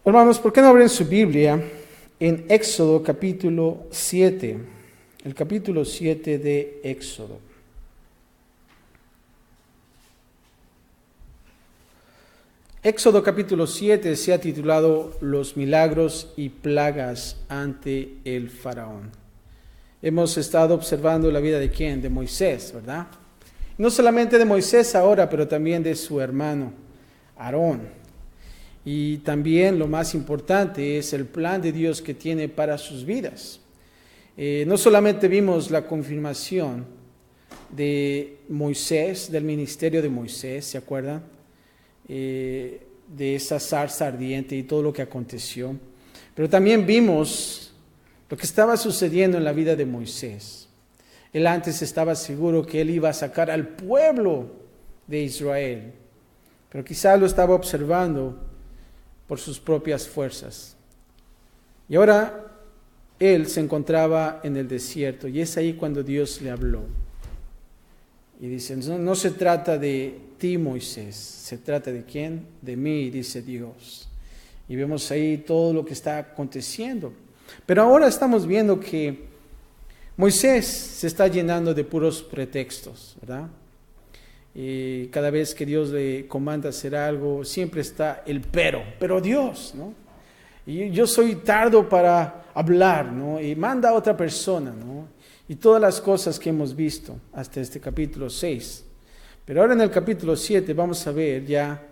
Hermanos, ¿por qué no abren su Biblia en Éxodo capítulo 7? El capítulo 7 de Éxodo. Éxodo capítulo 7 se ha titulado Los milagros y plagas ante el faraón. Hemos estado observando la vida de ¿quién? De Moisés, ¿verdad? No solamente de Moisés ahora, pero también de su hermano Aarón. Y también lo más importante es el plan de Dios que tiene para sus vidas. No solamente vimos la confirmación de Moisés, del ministerio de Moisés, ¿se acuerdan? De esa zarza ardiente y todo lo que aconteció. Pero también vimos lo que estaba sucediendo en la vida de Moisés. Él antes estaba seguro que él iba a sacar al pueblo de Israel, pero quizá lo estaba observando por sus propias fuerzas. Y ahora él se encontraba en el desierto y es ahí cuando Dios le habló. Y dice, no se trata de ti, Moisés, se trata de ¿quién? De mí, dice Dios. Y vemos ahí todo lo que está aconteciendo. Pero ahora estamos viendo que Moisés se está llenando de puros pretextos, ¿verdad? Y cada vez que Dios le comanda hacer algo, siempre está el pero Dios, ¿no? Y yo soy tardo para hablar, ¿no? Y manda a otra persona, ¿no? Y todas las cosas que hemos visto hasta este capítulo 6. Pero ahora en el capítulo 7 vamos a ver ya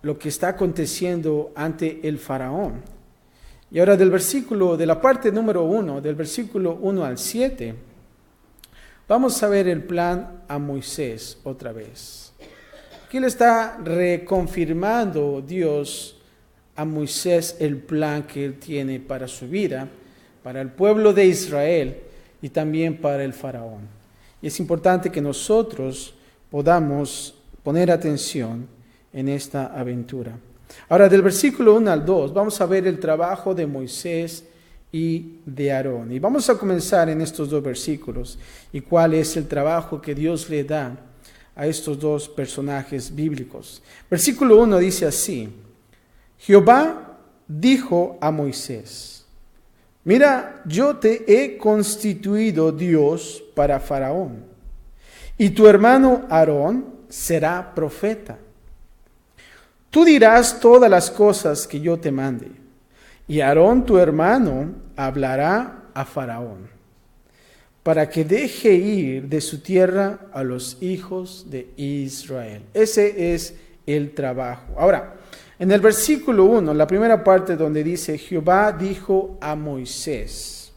lo que está aconteciendo ante el faraón. Y ahora de la parte número 1, del versículo 1 al 7, vamos a ver el plan a Moisés otra vez. Aquí le está reconfirmando Dios a Moisés el plan que él tiene para su vida, para el pueblo de Israel y también para el faraón. Y es importante que nosotros podamos poner atención en esta aventura. Ahora, del versículo 1 al 2, vamos a ver el trabajo de Moisés y de Aarón. Y vamos a comenzar en estos dos versículos y cuál es el trabajo que Dios le da a estos dos personajes bíblicos. Versículo 1 dice así: Jehová dijo a Moisés, mira, yo te he constituido Dios para Faraón, y tu hermano Aarón será profeta. Tú dirás todas las cosas que yo te mande, y Aarón tu hermano hablará a Faraón, para que deje ir de su tierra a los hijos de Israel. Ese es el trabajo. Ahora, en el versículo 1, la primera parte donde dice, Jehová dijo a Moisés.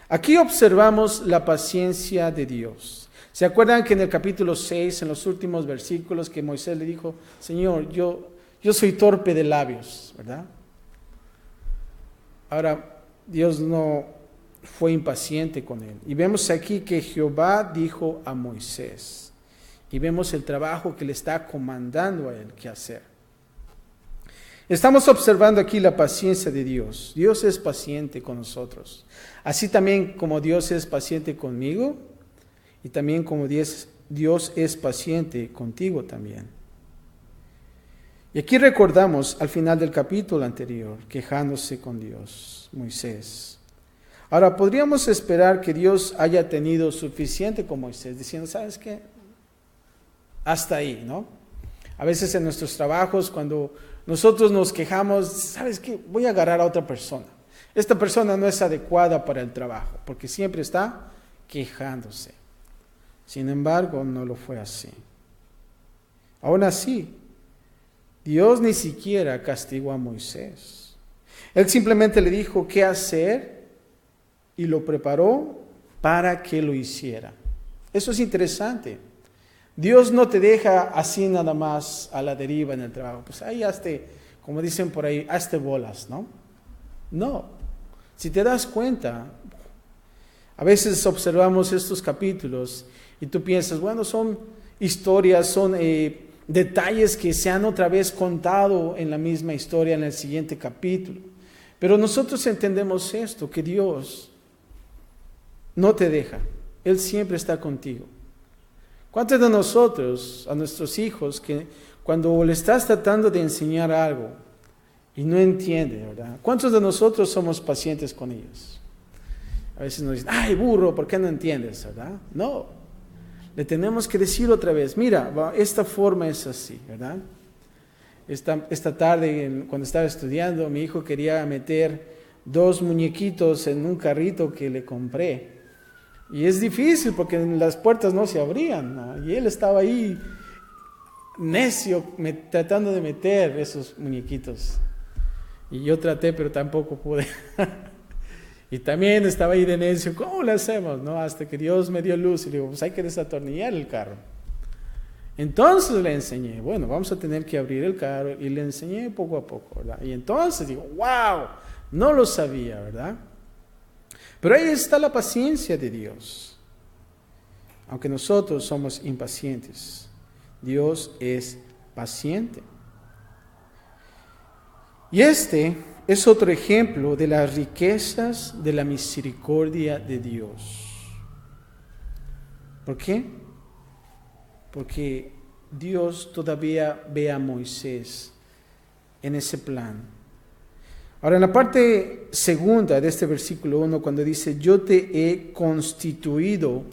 Aquí observamos la paciencia de Dios. ¿Se acuerdan que en el capítulo 6, en los últimos versículos, que Moisés le dijo, Señor, yo soy torpe de labios, ¿verdad? Ahora, Dios no fue impaciente con él. Y vemos aquí que Jehová dijo a Moisés. Y vemos el trabajo que le está comandando a él que hacer. Estamos observando aquí la paciencia de Dios. Dios es paciente con nosotros. Así también como Dios es paciente conmigo, y también como Dios es paciente contigo también. Y aquí recordamos al final del capítulo anterior, quejándose con Dios, Moisés. Ahora, podríamos esperar que Dios haya tenido suficiente con Moisés, diciendo, ¿sabes qué? Hasta ahí, ¿no? A veces en nuestros trabajos, cuando nosotros nos quejamos, ¿sabes qué? Voy a agarrar a otra persona. Esta persona no es adecuada para el trabajo, porque siempre está quejándose. Sin embargo, no lo fue así. Aún así, Dios ni siquiera castigó a Moisés. Él simplemente le dijo qué hacer y lo preparó para que lo hiciera. Eso es interesante. Dios no te deja así nada más a la deriva en el trabajo. Pues ahí hazte, como dicen por ahí, hazte bolas, ¿no? No. Si te das cuenta, a veces observamos estos capítulos y tú piensas, bueno, son historias, son detalles que se han otra vez contado en la misma historia en el siguiente capítulo. Pero nosotros entendemos esto, que Dios no te deja. Él siempre está contigo. ¿Cuántos de nosotros, a nuestros hijos, que cuando le estás tratando de enseñar algo y no entiende, ¿verdad? ¿Cuántos de nosotros somos pacientes con ellos? A veces nos dicen, ay, burro, ¿por qué no entiendes, verdad? No, le tenemos que decir otra vez, mira, esta forma es así, ¿verdad? Esta tarde, cuando estaba estudiando, mi hijo quería meter 2 muñequitos en un carrito que le compré. Y es difícil porque las puertas no se abrían, ¿no? Y él estaba ahí necio tratando de meter esos muñequitos. Y yo traté, pero tampoco pude. Y también estaba ahí de necio, ¿cómo lo hacemos? ¿No? Hasta que Dios me dio luz y le digo, pues hay que desatornillar el carro. Entonces le enseñé, bueno, vamos a tener que abrir el carro, y le enseñé poco a poco, ¿verdad? Y entonces digo, wow, no lo sabía, ¿verdad? Pero ahí está la paciencia de Dios. Aunque nosotros somos impacientes, Dios es paciente. Y este es otro ejemplo de las riquezas de la misericordia de Dios. ¿Por qué? Porque Dios todavía ve a Moisés en ese plan. Ahora, en la parte segunda de este versículo 1, cuando dice, yo te he constituido,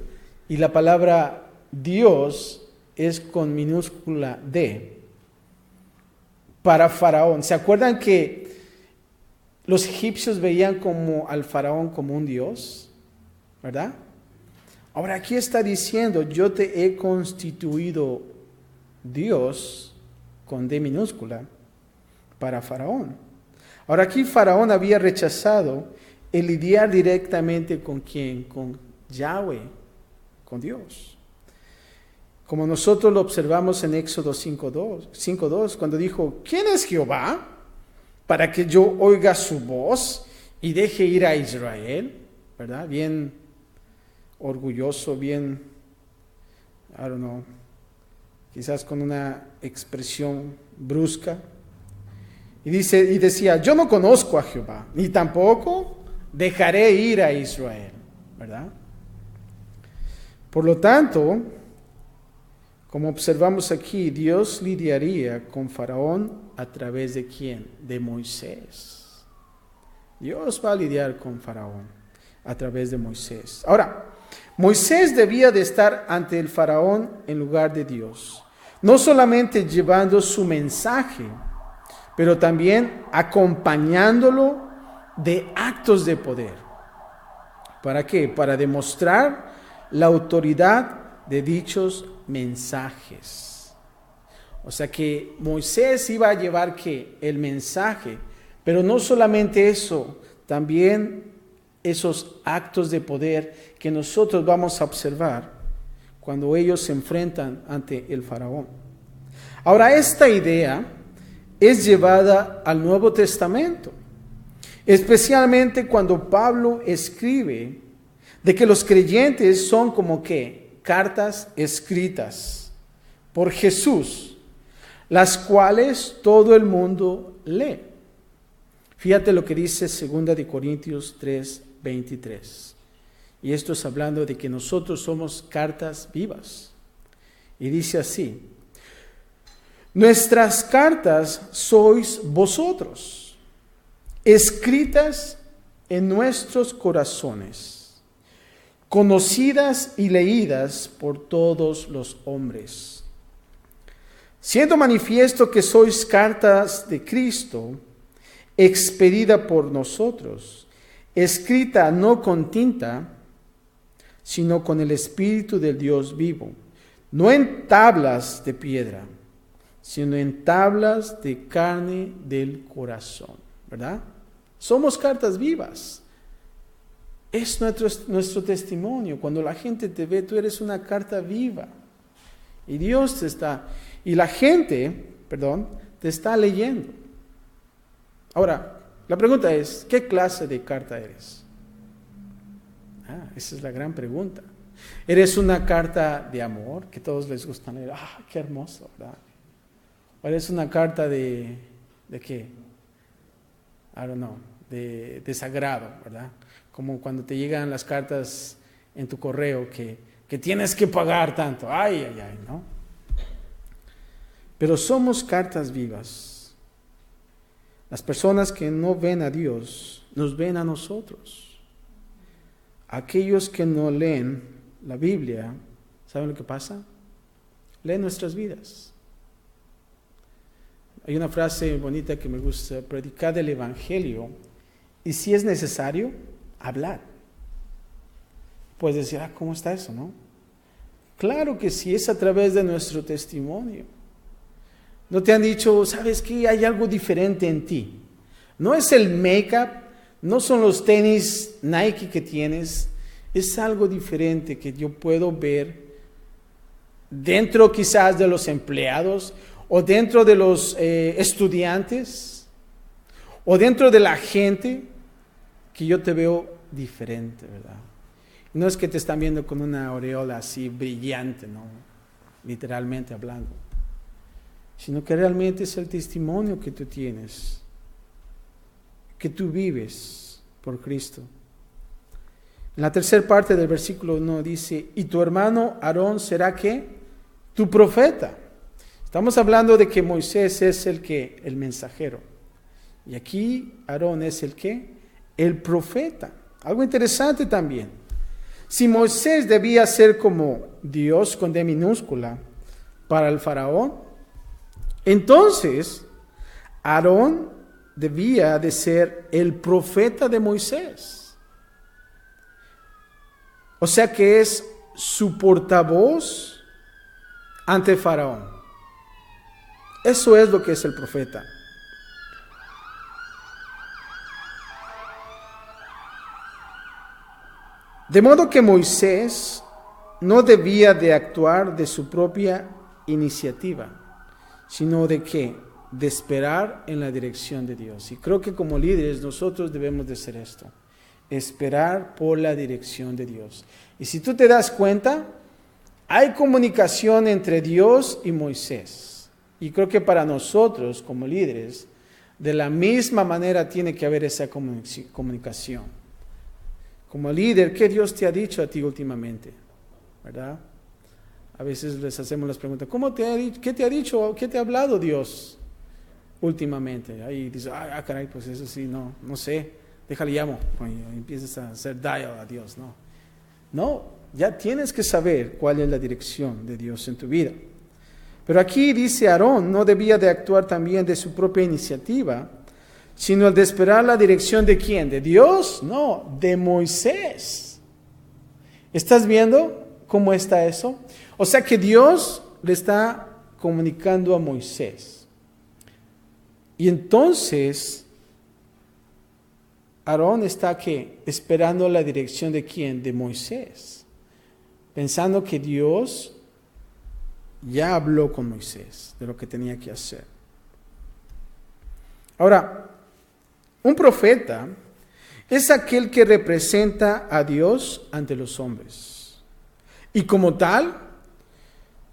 y la palabra Dios es con minúscula D, para Faraón. ¿Se acuerdan que los egipcios veían al Faraón como un Dios? ¿Verdad? Ahora aquí está diciendo, yo te he constituido Dios, con D minúscula, para Faraón. Ahora aquí Faraón había rechazado el lidiar directamente con ¿quién? Con Yahweh, con Dios. Como nosotros lo observamos en Éxodo 5:2, cuando dijo, ¿quién es Jehová? Para que yo oiga su voz y deje ir a Israel, ¿verdad? Bien orgulloso, bien, I don't know, quizás con una expresión brusca. Y decía, yo no conozco a Jehová, ni tampoco dejaré ir a Israel, ¿verdad? Por lo tanto, como observamos aquí, Dios lidiaría con Faraón a través de ¿quién? De Moisés. Dios va a lidiar con Faraón a través de Moisés. Ahora, Moisés debía de estar ante el Faraón en lugar de Dios, no solamente llevando su mensaje, pero también acompañándolo de actos de poder. ¿Para qué? Para demostrar la autoridad de dichos mensajes. O sea que Moisés iba a llevar ¿qué? El mensaje, pero no solamente eso, también esos actos de poder que nosotros vamos a observar cuando ellos se enfrentan ante el Faraón. Ahora, esta idea es llevada al Nuevo Testamento, especialmente cuando Pablo escribe de que los creyentes son como que cartas escritas por Jesús, las cuales todo el mundo lee. Fíjate lo que dice 2 Corintios 3:23. Y esto es hablando de que nosotros somos cartas vivas. Y dice así: nuestras cartas sois vosotros, escritas en nuestros corazones, conocidas y leídas por todos los hombres, siendo manifiesto que sois cartas de Cristo, expedida por nosotros, escrita no con tinta, sino con el Espíritu del Dios vivo, no en tablas de piedra, sino en tablas de carne del corazón, ¿verdad? Somos cartas vivas. Es nuestro testimonio. Cuando la gente te ve, tú eres una carta viva. Y Dios y la gente, te está leyendo. Ahora, la pregunta es, ¿qué clase de carta eres? Esa es la gran pregunta. ¿Eres una carta de amor, que todos les gusta leer? Qué hermoso, ¿verdad? ¿O eres una carta de qué? I don't know, de desagrado, ¿verdad? Como cuando te llegan las cartas en tu correo que tienes que pagar tanto. Ay, ¿no? Pero somos cartas vivas. Las personas que no ven a Dios, nos ven a nosotros. Aquellos que no leen la Biblia, ¿saben lo que pasa? Leen nuestras vidas. Hay una frase bonita que me gusta: predicar el Evangelio y, si es necesario, hablar. Puedes decir, ¿cómo está eso, no? Claro que sí, es a través de nuestro testimonio. ¿No te han dicho, sabes qué, hay algo diferente en ti? No es el make-up, no son los tenis Nike que tienes, es algo diferente que yo puedo ver dentro quizás de los empleados, o dentro de los estudiantes, o dentro de la gente, que yo te veo diferente, ¿verdad? No es que te están viendo con una aureola así brillante, ¿no? Literalmente hablando, sino que realmente es el testimonio que tú tienes, que tú vives por Cristo. En la tercera parte del versículo 1 dice, y tu hermano Aarón será ¿qué? Tu profeta. Estamos hablando de que Moisés es el mensajero. Y aquí Aarón es el ¿qué? El profeta. Algo interesante también. Si Moisés debía ser como Dios con D minúscula para el faraón, entonces Aarón debía de ser el profeta de Moisés. O sea que es su portavoz ante el faraón. Eso es lo que es el profeta. De modo que Moisés no debía de actuar de su propia iniciativa, sino de ¿qué? De esperar en la dirección de Dios. Y creo que como líderes nosotros debemos de hacer esto, esperar por la dirección de Dios. Y si tú te das cuenta, hay comunicación entre Dios y Moisés. Y creo que para nosotros como líderes, de la misma manera tiene que haber esa comunicación. Como líder, ¿qué Dios te ha dicho a ti últimamente? ¿Verdad? A veces les hacemos las preguntas, ¿qué te ha dicho? ¿Qué te ha hablado Dios últimamente? Ahí dices, caray, pues eso sí, no sé, déjale llamo. Y empiezas a hacer dial a Dios, No, ya tienes que saber cuál es la dirección de Dios en tu vida. Pero aquí dice Aarón, no debía de actuar también de su propia iniciativa, sino el de esperar la dirección ¿de quién? ¿De Dios? No, de Moisés. ¿Estás viendo cómo está eso? O sea que Dios le está comunicando a Moisés. Y entonces, Aarón está ¿qué? Esperando la dirección ¿de quién? De Moisés. Pensando que Dios ya habló con Moisés de lo que tenía que hacer. Ahora, un profeta es aquel que representa a Dios ante los hombres. Y como tal,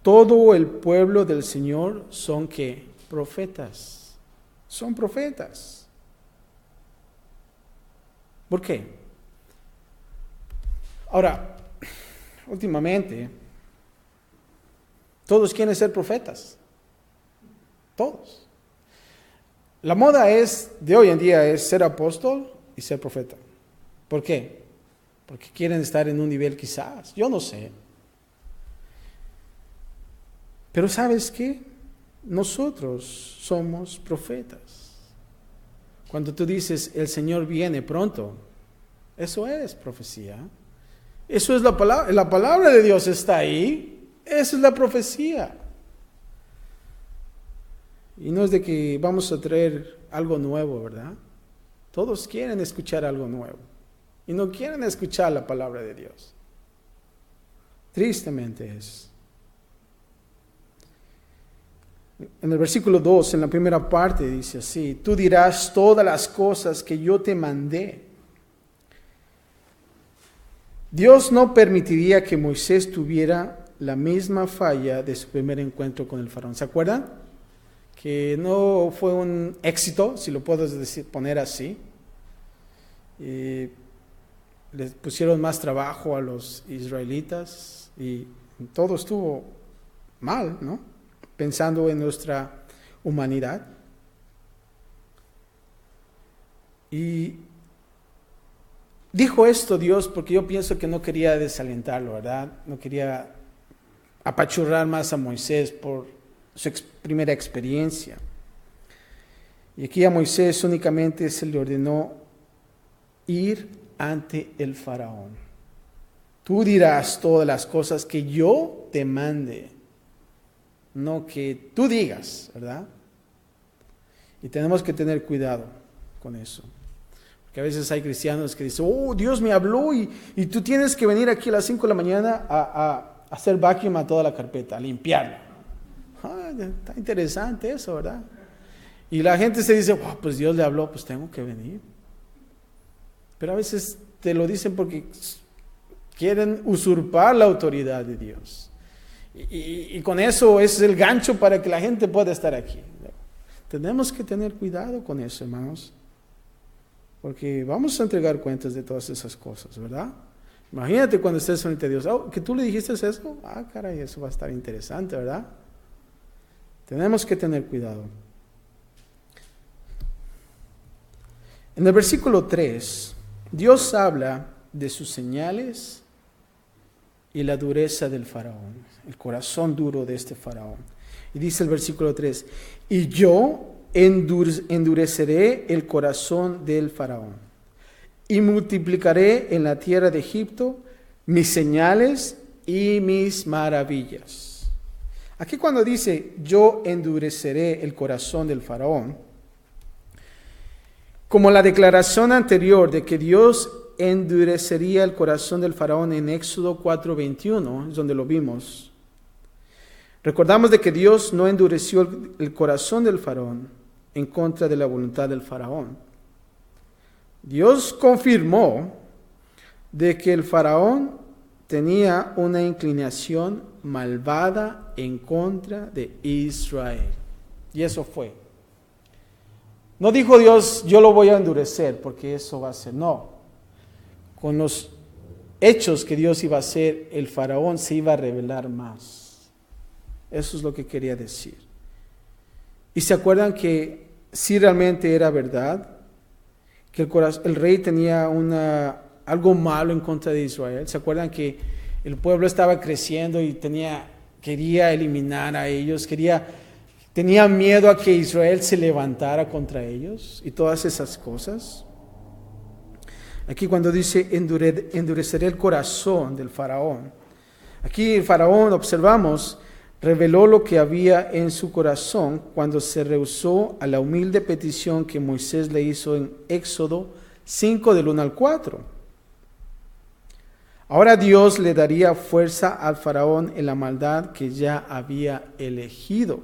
todo el pueblo del Señor son ¿qué? Profetas. Son profetas. ¿Por qué? Ahora, últimamente, todos quieren ser profetas. Todos. La moda de hoy en día es ser apóstol y ser profeta. ¿Por qué? Porque quieren estar en un nivel quizás, yo no sé. Pero ¿sabes qué? Nosotros somos profetas. Cuando tú dices, el Señor viene pronto, eso es profecía. Eso es la palabra de Dios está ahí, esa es la profecía. Y no es de que vamos a traer algo nuevo, ¿verdad? Todos quieren escuchar algo nuevo. Y no quieren escuchar la palabra de Dios. Tristemente es. En el versículo 2, en la primera parte, dice así, tú dirás todas las cosas que yo te mandé. Dios no permitiría que Moisés tuviera la misma falla de su primer encuentro con el faraón. ¿Se acuerdan? Que no fue un éxito, si lo puedo poner así. Les pusieron más trabajo a los israelitas y todo estuvo mal, ¿no? Pensando en nuestra humanidad. Y dijo esto Dios porque yo pienso que no quería desalentarlo, ¿verdad? No quería apachurrar más a Moisés por su primera experiencia. Y aquí a Moisés únicamente se le ordenó ir ante el faraón. Tú dirás todas las cosas que yo te mande, no que tú digas, ¿verdad? Y tenemos que tener cuidado con eso. Porque a veces hay cristianos que dicen, Dios me habló y tú tienes que venir aquí a las 5 de la mañana a hacer vacuum a toda la carpeta, a limpiarla. Está interesante eso, ¿verdad? Y la gente se dice, pues Dios le habló, pues tengo que venir. Pero a veces te lo dicen porque quieren usurpar la autoridad de Dios. Y con eso es el gancho para que la gente pueda estar aquí. Tenemos que tener cuidado con eso, hermanos. Porque vamos a entregar cuentas de todas esas cosas, ¿verdad? Imagínate cuando estés frente a Dios. ¿Que tú le dijiste eso? Caray, eso va a estar interesante, ¿verdad? Tenemos que tener cuidado. En el versículo 3, Dios habla de sus señales y la dureza del faraón, el corazón duro de este faraón. Y dice el versículo 3, y yo endureceré el corazón del faraón y multiplicaré en la tierra de Egipto mis señales y mis maravillas. Aquí cuando dice yo endureceré el corazón del faraón, como la declaración anterior de que Dios endurecería el corazón del faraón en Éxodo 4:21, es donde lo vimos. Recordamos de que Dios no endureció el corazón del faraón en contra de la voluntad del faraón. Dios confirmó de que el faraón tenía una inclinación malvada en contra de Israel. Y eso fue. No dijo Dios, yo lo voy a endurecer porque eso va a ser. No. Con los hechos que Dios iba a hacer, el faraón se iba a rebelar más. Eso es lo que quería decir. Y se acuerdan que sí realmente era verdad, que el rey tenía algo malo en contra de Israel. ¿Se acuerdan que el pueblo estaba creciendo y quería eliminar a ellos, tenía miedo a que Israel se levantara contra ellos y todas esas cosas? Aquí cuando dice endureceré el corazón del faraón, aquí el faraón, observamos, reveló lo que había en su corazón cuando se rehusó a la humilde petición que Moisés le hizo en Éxodo 5 del 1 al 4. Ahora Dios le daría fuerza al faraón en la maldad que ya había elegido.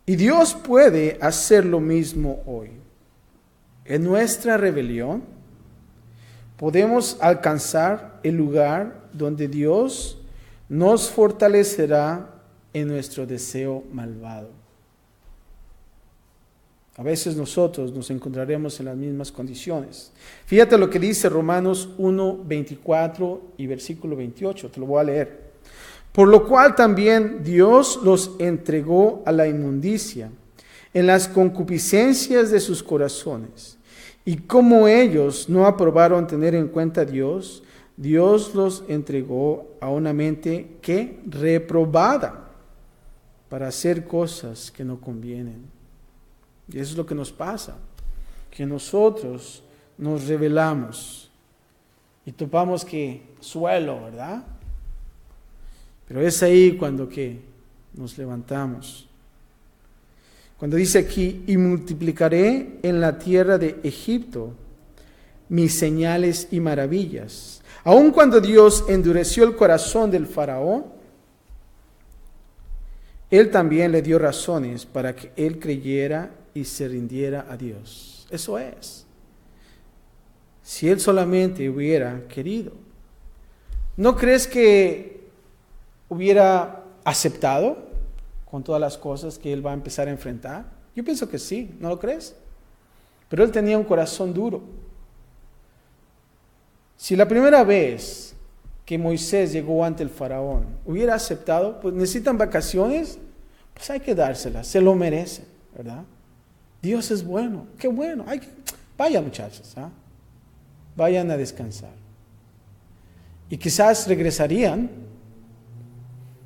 Y Dios puede hacer lo mismo hoy. En nuestra rebelión podemos alcanzar el lugar donde Dios nos fortalecerá en nuestro deseo malvado. A veces nosotros nos encontraremos en las mismas condiciones. Fíjate lo que dice Romanos 1:24 y versículo 28, te lo voy a leer. Por lo cual también Dios los entregó a la inmundicia en las concupiscencias de sus corazones. Y como ellos no aprobaron tener en cuenta a Dios, Dios los entregó a una mente que reprobada para hacer cosas que no convienen. Y eso es lo que nos pasa, que nosotros nos rebelamos y topamos que suelo, ¿verdad? Pero es ahí cuando nos levantamos. Cuando dice aquí, y multiplicaré en la tierra de Egipto mis señales y maravillas. Aun cuando Dios endureció el corazón del faraón, Él también le dio razones para que él creyera y se rindiera a Dios. Eso es. Si él solamente hubiera querido. ¿No crees que hubiera aceptado con todas las cosas que él va a empezar a enfrentar? Yo pienso que sí, ¿no lo crees? Pero él tenía un corazón duro. Si la primera vez que Moisés llegó ante el faraón hubiera aceptado, pues necesitan vacaciones, pues hay que dárselas, se lo merecen, ¿verdad? Dios es bueno, qué bueno. Vayan muchachos, ¿ah? Vayan a descansar. Y quizás regresarían.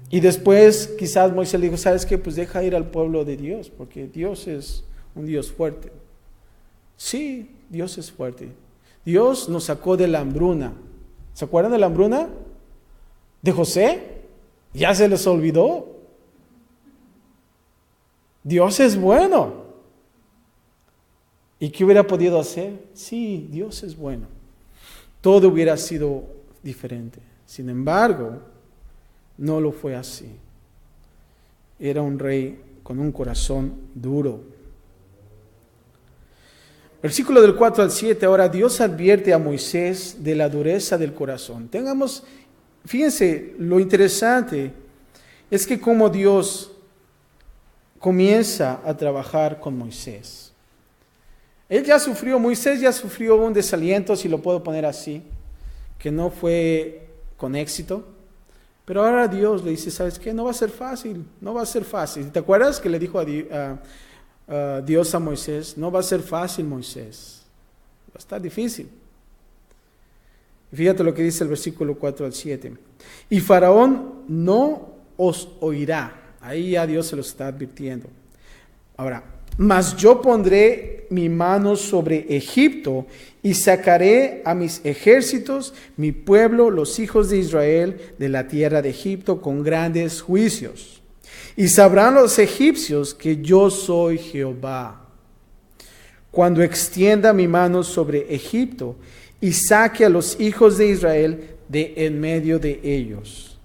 Y después quizás Moisés le dijo, ¿sabes qué? Pues deja ir al pueblo de Dios, porque Dios es un Dios fuerte. Sí, Dios es fuerte. Dios nos sacó de la hambruna. ¿Se acuerdan de la hambruna? ¿De José? ¿Ya se les olvidó? Dios es bueno. ¿Y qué hubiera podido hacer? Sí, Dios es bueno. Todo hubiera sido diferente. Sin embargo, no lo fue así. Era un rey con un corazón duro. Versículo del 4 al 7. Ahora Dios advierte a Moisés de la dureza del corazón. Fíjense, lo interesante es que como Dios comienza a trabajar con Moisés. Moisés ya sufrió un desaliento, si lo puedo poner así, que no fue con éxito. Pero ahora Dios le dice, ¿sabes qué? No va a ser fácil, no va a ser fácil. ¿Te acuerdas que le dijo a Dios a Moisés? No va a ser fácil, Moisés. Va a estar difícil. Fíjate lo que dice el versículo 4 al 7. Y Faraón no os oirá. Ahí ya Dios se lo está advirtiendo. Ahora, mas yo pondré mi mano sobre Egipto y sacaré a mis ejércitos, mi pueblo, los hijos de Israel, de la tierra de Egipto con grandes juicios. Y sabrán los egipcios que yo soy Jehová, cuando extienda mi mano sobre Egipto y saque a los hijos de Israel de en medio de ellos.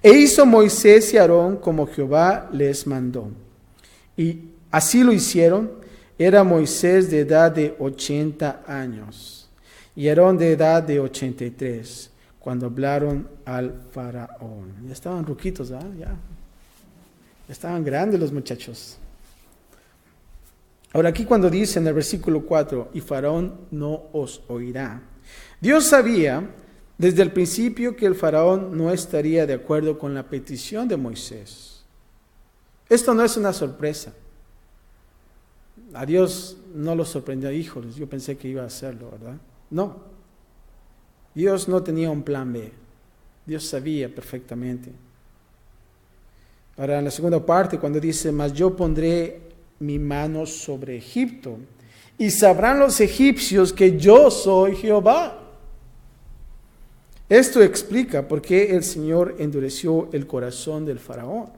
E hizo Moisés y Aarón como Jehová les mandó. Y así lo hicieron. Era Moisés de edad de 80 años y Aarón de edad de 83 cuando hablaron al faraón. Ya estaban ruquitos, ¿ah? Ya estaban grandes los muchachos. Ahora aquí cuando dice en el versículo 4, y Faraón no os oirá. Dios sabía desde el principio que el faraón no estaría de acuerdo con la petición de Moisés. Esto no es una sorpresa. A Dios no lo sorprendió, híjoles, yo pensé que iba a hacerlo, ¿verdad? No. Dios no tenía un plan B. Dios sabía perfectamente. Ahora en la segunda parte, cuando dice, mas yo pondré mi mano sobre Egipto, y sabrán los egipcios que yo soy Jehová. Esto explica por qué el Señor endureció el corazón del faraón.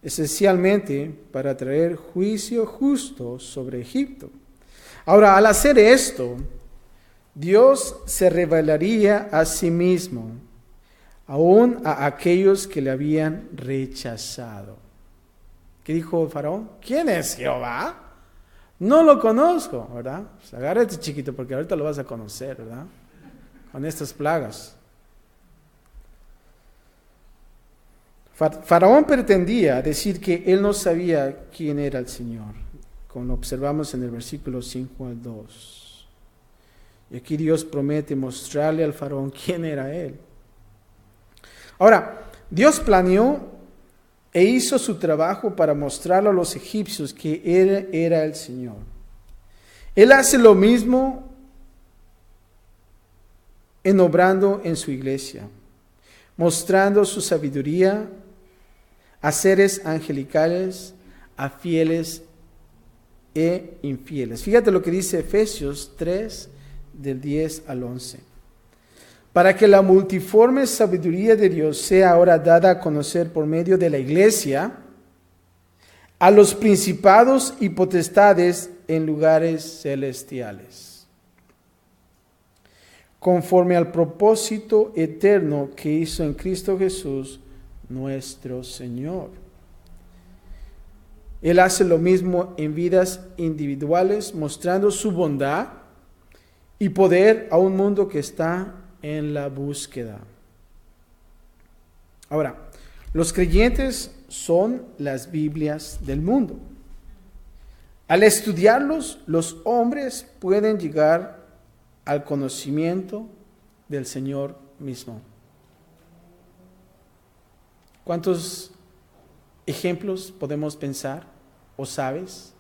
Esencialmente para traer juicio justo sobre Egipto. Ahora, al hacer esto, Dios se revelaría a sí mismo, aún a aquellos que le habían rechazado. ¿Qué dijo el faraón? ¿Quién es Jehová? No lo conozco, ¿verdad? Pues agárrate, chiquito, porque ahorita lo vas a conocer, ¿verdad? Con estas plagas. Faraón pretendía decir que él no sabía quién era el Señor, como lo observamos en el versículo 5 al 2. Y aquí Dios promete mostrarle al faraón quién era él. Ahora, Dios planeó e hizo su trabajo para mostrarle a los egipcios que él era el Señor. Él hace lo mismo obrando en su iglesia, mostrando su sabiduría a seres angelicales, a fieles e infieles. Fíjate lo que dice Efesios 3, del 10 al 11. Para que la multiforme sabiduría de Dios sea ahora dada a conocer por medio de la iglesia a los principados y potestades en lugares celestiales, conforme al propósito eterno que hizo en Cristo Jesús, nuestro Señor. Él hace lo mismo en vidas individuales, mostrando su bondad y poder a un mundo que está en la búsqueda. Ahora, los creyentes son las Biblias del mundo. Al estudiarlos, los hombres pueden llegar al conocimiento del Señor mismo. ¿Cuántos ejemplos podemos pensar o sabes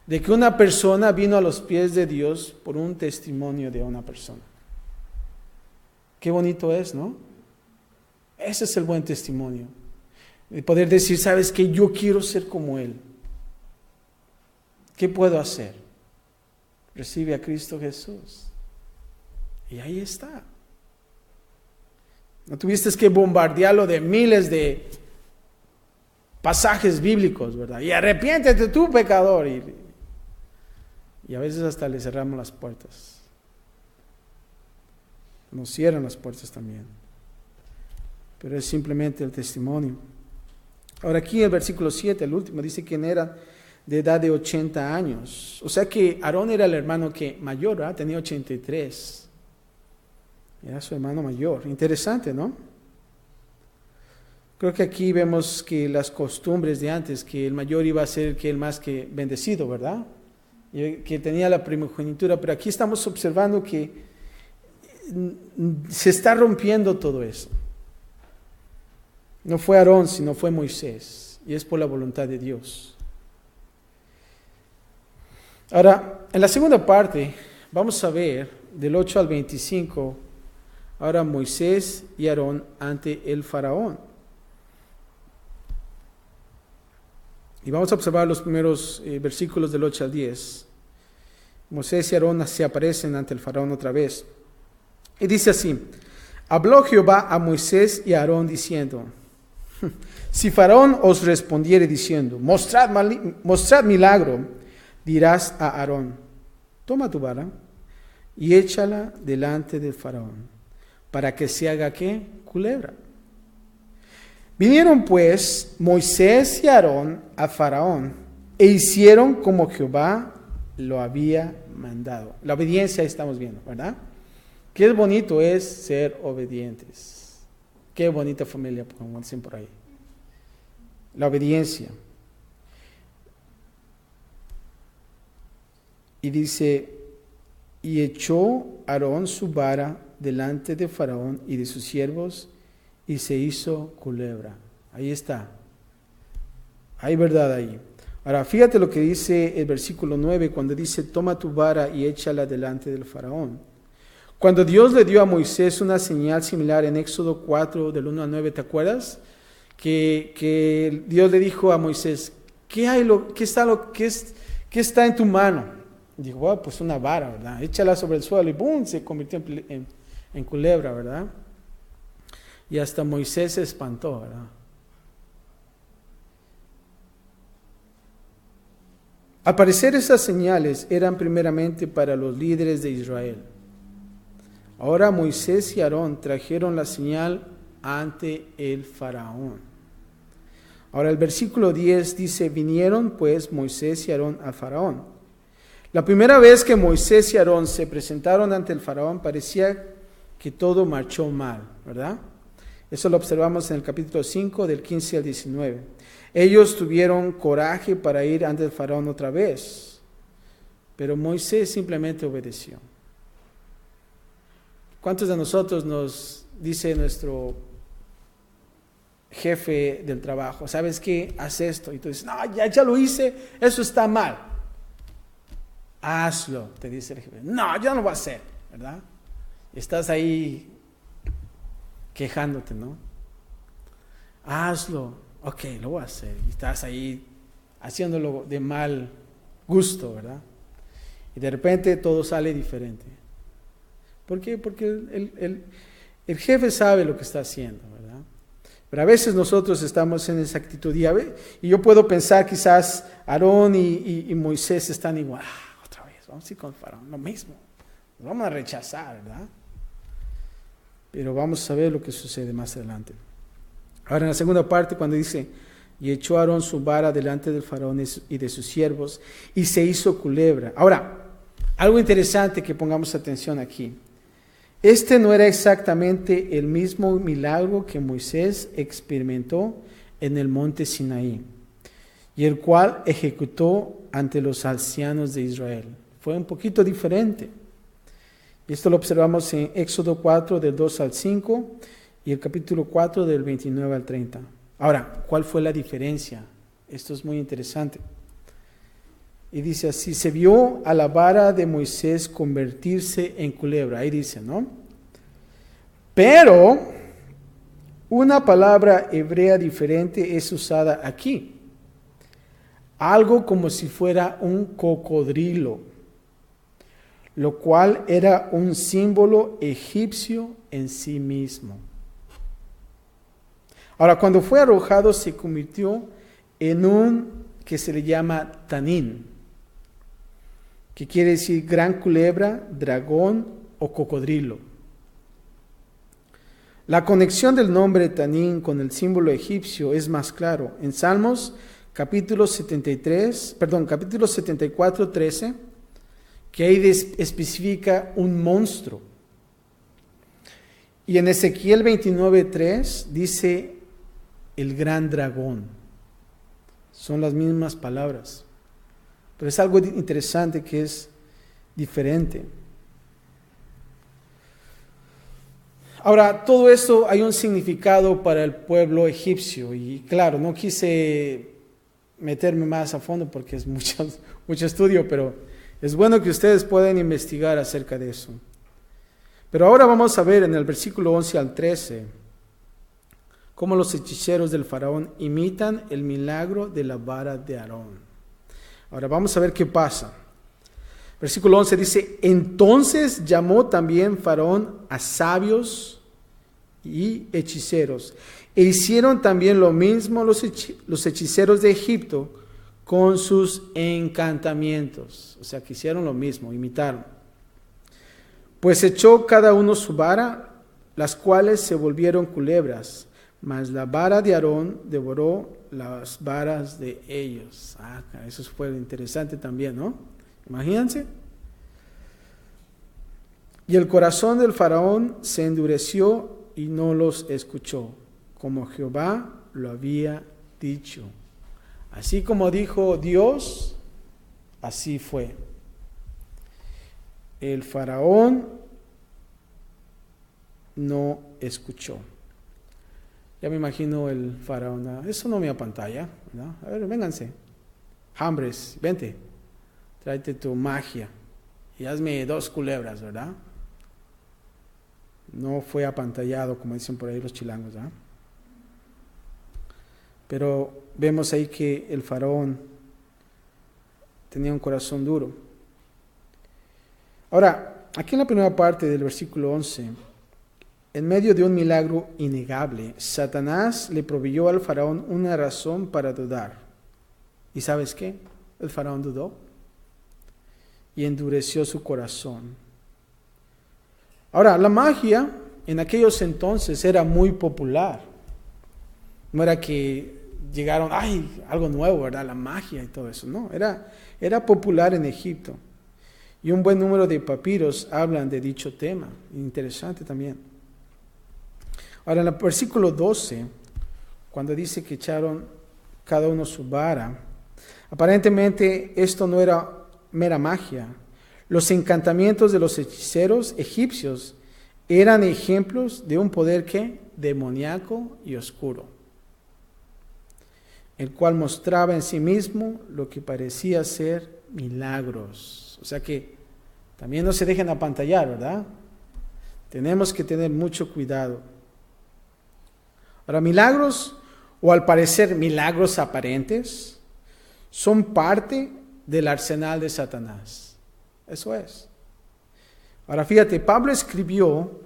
de que una persona vino a los pies de Dios por un testimonio de una persona. Qué bonito es, ¿no? Ese es el buen testimonio. De poder decir, ¿sabes qué? Yo quiero ser como Él. ¿Qué puedo hacer? Recibe a Cristo Jesús. Y ahí está. No tuviste que bombardearlo de miles de pasajes bíblicos, ¿verdad? Y arrepiéntete tú, pecador. Y a veces hasta le cerramos las puertas. Nos cierran las puertas también. Pero es simplemente el testimonio. Ahora aquí en el versículo 7, el último, dice que era de edad de 80 años. O sea que Aarón era el hermano que mayor, ¿verdad? Tenía 83. Era su hermano mayor. Interesante, ¿no? Creo que aquí vemos que las costumbres de antes, que el mayor iba a ser que el más que bendecido, ¿verdad? Y que tenía la primogenitura. Pero aquí estamos observando que se está rompiendo todo eso. No fue Aarón, sino fue Moisés. Y es por la voluntad de Dios. Ahora, en la segunda parte, vamos a ver del 8 al 25, ahora Moisés y Aarón ante el faraón. Y vamos a observar los primeros versículos del 8 al 10. Moisés y Aarón se aparecen ante el faraón otra vez. Y dice así: habló Jehová a Moisés y a Aarón diciendo: si Faraón os respondiere diciendo, mostrad milagro, dirás a Aarón: toma tu vara y échala delante del Faraón, para que se haga ¿qué? Culebra. Vinieron pues Moisés y Aarón a Faraón, e hicieron como Jehová lo había mandado. La obediencia estamos viendo, ¿verdad? Qué bonito es ser obedientes. Qué bonita familia, como dicen por ahí. La obediencia. Y dice, y echó Aarón su vara delante de Faraón y de sus siervos, y se hizo culebra. Ahí está. Hay verdad ahí. Ahora, fíjate lo que dice el versículo 9, cuando dice, toma tu vara y échala delante del Faraón. Cuando Dios le dio a Moisés una señal similar en Éxodo 4, del 1 al 9, ¿te acuerdas? Que Dios le dijo a Moisés, ¿qué está en tu mano? Dijo, bueno, pues una vara, ¿verdad? Échala sobre el suelo y ¡boom! Se convirtió en culebra, ¿verdad? Y hasta Moisés se espantó, ¿verdad? Al parecer esas señales eran primeramente para los líderes de Israel. Ahora Moisés y Aarón trajeron la señal ante el faraón. Ahora el versículo 10 dice, vinieron pues Moisés y Aarón al faraón. La primera vez que Moisés y Aarón se presentaron ante el faraón parecía que todo marchó mal, ¿verdad? Eso lo observamos en el capítulo 5 del 15 al 19. Ellos tuvieron coraje para ir ante el faraón otra vez, pero Moisés simplemente obedeció. ¿Cuántos de nosotros nos dice nuestro jefe del trabajo, sabes qué, haz esto? Y tú dices, no, ya lo hice, eso está mal. Hazlo, te dice el jefe. No, yo no lo voy a hacer, ¿verdad? Y estás ahí quejándote, ¿no? Hazlo, ok, lo voy a hacer. Y estás ahí haciéndolo de mal gusto, ¿verdad? Y de repente todo sale diferente. ¿Por qué? Porque el jefe sabe lo que está haciendo, ¿verdad? Pero a veces nosotros estamos en esa actitud. Y yo puedo pensar quizás Aarón y Moisés están igual. Otra vez, vamos a ir con Faraón, lo mismo. Nos vamos a rechazar, ¿verdad? Pero vamos a ver lo que sucede más adelante. Ahora en la segunda parte cuando dice, y echó Aarón su vara delante del Faraón y de sus siervos, y se hizo culebra. Ahora, algo interesante que pongamos atención aquí. Este no era exactamente el mismo milagro que Moisés experimentó en el monte Sinaí, y el cual ejecutó ante los ancianos de Israel. Fue un poquito diferente. Y esto lo observamos en Éxodo 4, del 2 al 5, y el capítulo 4, del 29 al 30. Ahora, ¿cuál fue la diferencia? Esto es muy interesante. Y dice así, se vio a la vara de Moisés convertirse en culebra. Ahí dice, ¿no? Pero una palabra hebrea diferente es usada aquí. Algo como si fuera un cocodrilo, lo cual era un símbolo egipcio en sí mismo. Ahora, cuando fue arrojado se convirtió en un que se le llama tanín, que quiere decir gran culebra, dragón o cocodrilo. La conexión del nombre tanín con el símbolo egipcio es más claro. En Salmos capítulo 74, 13, que ahí especifica un monstruo. Y en Ezequiel 29, 3 dice el gran dragón. Son las mismas palabras. Pero es algo interesante que es diferente. Ahora, todo esto hay un significado para el pueblo egipcio. Y claro, no quise meterme más a fondo porque es mucho estudio, pero es bueno que ustedes puedan investigar acerca de eso. Pero ahora vamos a ver en el versículo 11 al 13 cómo los hechiceros del faraón imitan el milagro de la vara de Aarón. Ahora vamos a ver qué pasa. Versículo 11 dice, entonces llamó también Faraón a sabios y hechiceros, e hicieron también lo mismo los hechiceros de Egipto con sus encantamientos. O sea, que hicieron lo mismo, imitaron. Pues echó cada uno su vara, las cuales se volvieron culebras, mas la vara de Aarón devoró las varas de ellos. Eso fue interesante también, ¿no? Imagínense. Y el corazón del faraón se endureció y no los escuchó, como Jehová lo había dicho. Así como dijo Dios, así fue. El faraón no escuchó. Ya me imagino el faraón, eso no me apantalla, ¿no? A ver, vénganse. Hambres, vente, tráete tu magia y hazme 2 culebras, ¿verdad? No fue apantallado, como dicen por ahí los chilangos, ¿verdad? Pero vemos ahí que el faraón tenía un corazón duro. Ahora, aquí en la primera parte del versículo 11, en medio de un milagro innegable, Satanás le proveyó al faraón una razón para dudar. ¿Y sabes qué? El faraón dudó y endureció su corazón. Ahora, la magia en aquellos entonces era muy popular. No era que llegaron, algo nuevo, ¿verdad? La magia y todo eso. No, era popular en Egipto. Y un buen número de papiros hablan de dicho tema. Interesante también. Ahora, en el versículo 12, cuando dice que echaron cada uno su vara, aparentemente esto no era mera magia. Los encantamientos de los hechiceros egipcios eran ejemplos de un poder que demoníaco y oscuro, el cual mostraba en sí mismo lo que parecía ser milagros. O sea que también no se dejen apantallar, ¿verdad? Tenemos que tener mucho cuidado. Ahora, milagros, o al parecer milagros aparentes, son parte del arsenal de Satanás. Eso es. Ahora, fíjate, Pablo escribió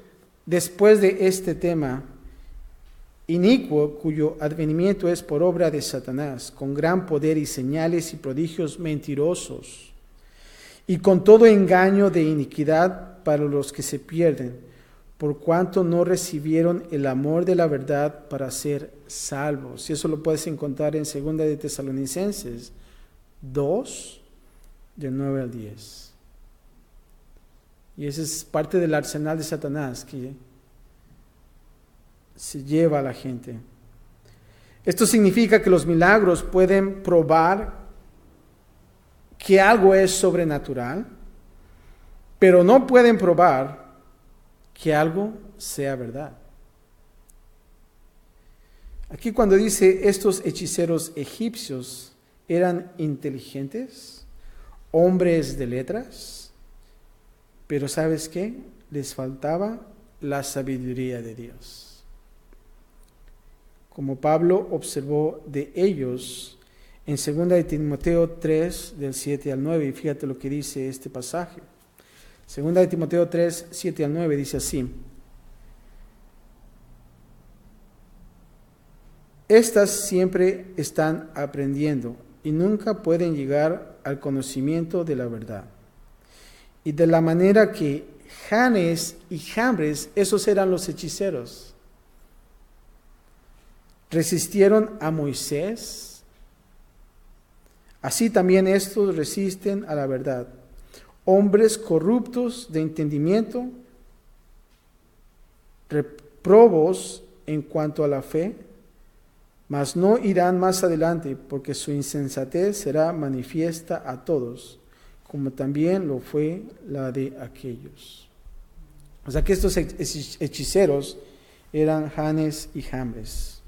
después de este tema inicuo, cuyo advenimiento es por obra de Satanás, con gran poder y señales y prodigios mentirosos, y con todo engaño de iniquidad para los que se pierden, por cuanto no recibieron el amor de la verdad para ser salvos. Y eso lo puedes encontrar en 2 de Tesalonicenses 2, del 9 al 10. Y ese es parte del arsenal de Satanás que se lleva a la gente. Esto significa que los milagros pueden probar que algo es sobrenatural, pero no pueden probar que algo sea verdad. Aquí cuando dice estos hechiceros egipcios eran inteligentes, hombres de letras, pero ¿sabes qué? Les faltaba la sabiduría de Dios. Como Pablo observó de ellos en 2 de Timoteo 3, del 7 al 9, y fíjate lo que dice este pasaje. 2 de Timoteo 3, 7 al 9 dice así: estas siempre están aprendiendo y nunca pueden llegar al conocimiento de la verdad. Y de la manera que Janes y Jambres, esos eran los hechiceros, resistieron a Moisés, así también estos resisten a la verdad. Hombres corruptos de entendimiento, reprobos en cuanto a la fe, mas no irán más adelante, porque su insensatez será manifiesta a todos, como también lo fue la de aquellos. O sea que estos hechiceros eran Janes y Jambres,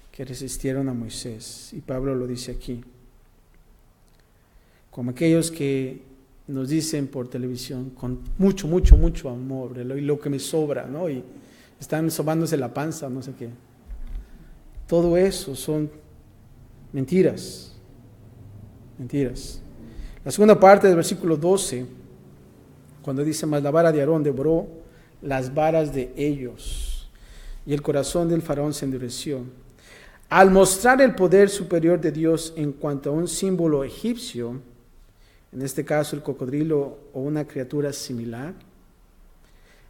que resistieron a Moisés. Y Pablo lo dice aquí. Como aquellos que nos dicen por televisión, con mucho, mucho, mucho amor, y lo que me sobra, ¿no? Y están sobándose la panza, no sé qué. Todo eso son mentiras. Mentiras. La segunda parte del versículo 12, cuando dice: mas la vara de Aarón devoró las varas de ellos, y el corazón del faraón se endureció. Al mostrar el poder superior de Dios en cuanto a un símbolo egipcio, en este caso el cocodrilo o una criatura similar,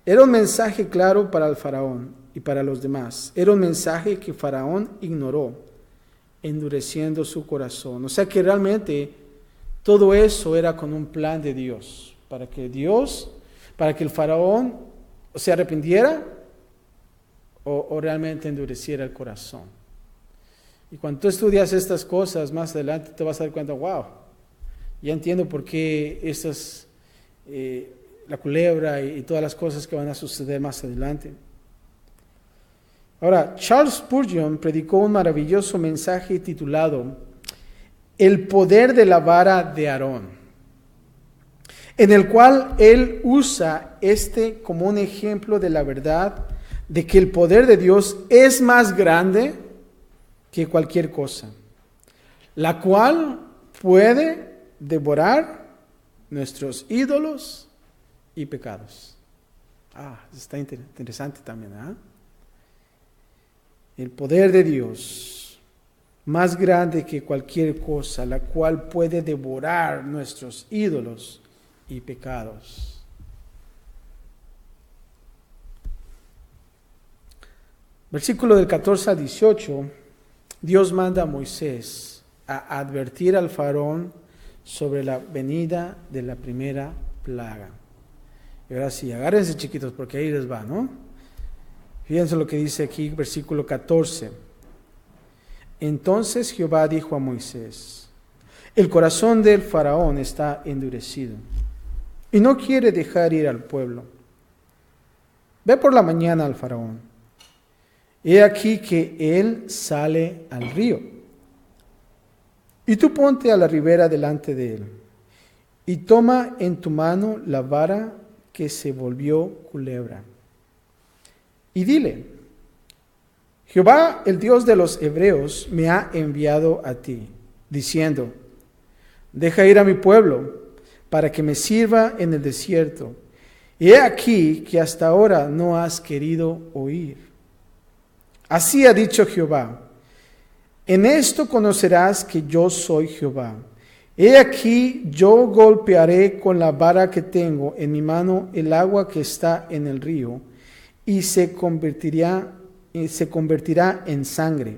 era un mensaje claro para el faraón y para los demás. Era un mensaje que Faraón ignoró, endureciendo su corazón. O sea que realmente todo eso era con un plan de Dios, para que el faraón se arrepintiera o realmente endureciera el corazón. Y cuando tú estudias estas cosas más adelante te vas a dar cuenta, wow, ya entiendo por qué la culebra y todas las cosas que van a suceder más adelante. Ahora, Charles Spurgeon predicó un maravilloso mensaje titulado El poder de la vara de Aarón, en el cual él usa como un ejemplo de la verdad de que el poder de Dios es más grande que cualquier cosa, la cual puede devorar nuestros ídolos y pecados. Está interesante también, ¿eh? El poder de Dios, más grande que cualquier cosa, la cual puede devorar nuestros ídolos y pecados. Versículo del 14 al 18, Dios manda a Moisés a advertir al faraón sobre la venida de la primera plaga. Y ahora sí, agárrense chiquitos porque ahí les va, ¿no? Fíjense lo que dice aquí, versículo 14. Entonces Jehová dijo a Moisés: el corazón del faraón está endurecido y no quiere dejar ir al pueblo. Ve por la mañana al faraón. He aquí que él sale al río. Y tú ponte a la ribera delante de él, y toma en tu mano la vara que se volvió culebra. Y dile: Jehová, el Dios de los hebreos, me ha enviado a ti, diciendo: deja ir a mi pueblo, para que me sirva en el desierto. Y he aquí que hasta ahora no has querido oír. Así ha dicho Jehová: en esto conocerás que yo soy Jehová. He aquí yo golpearé con la vara que tengo en mi mano el agua que está en el río, y se convertirá en sangre.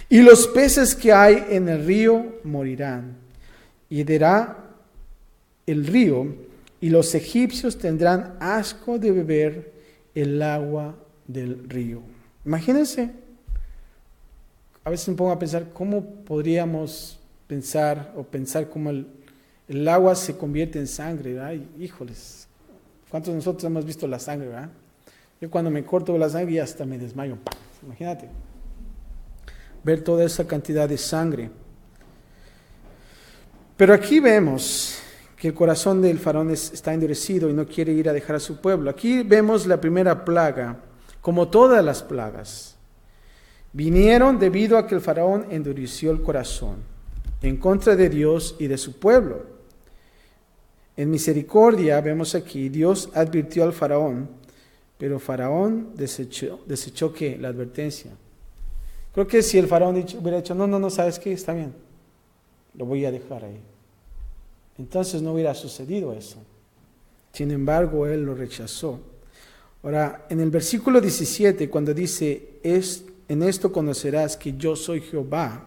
Y los peces que hay en el río morirán. Y herá el río, y los egipcios tendrán asco de beber el agua del río. Imagínense. A veces me pongo a pensar cómo podríamos pensar cómo el agua se convierte en sangre, ¿verdad? Híjoles, ¿cuántos de nosotros hemos visto la sangre, verdad? Yo cuando me corto la sangre hasta me desmayo. Imagínate, ver toda esa cantidad de sangre. Pero aquí vemos que el corazón del faraón está endurecido y no quiere ir a dejar a su pueblo. Aquí vemos la primera plaga, como todas las plagas. Vinieron debido a que el faraón endureció el corazón en contra de Dios y de su pueblo. En misericordia, vemos aquí, Dios advirtió al faraón, pero faraón desechó ¿qué? La advertencia. Creo que si el faraón hubiera dicho, no, ¿sabes qué? Está bien, lo voy a dejar ahí. Entonces no hubiera sucedido eso. Sin embargo, él lo rechazó. Ahora, en el versículo 17, cuando dice, en esto conocerás que yo soy Jehová.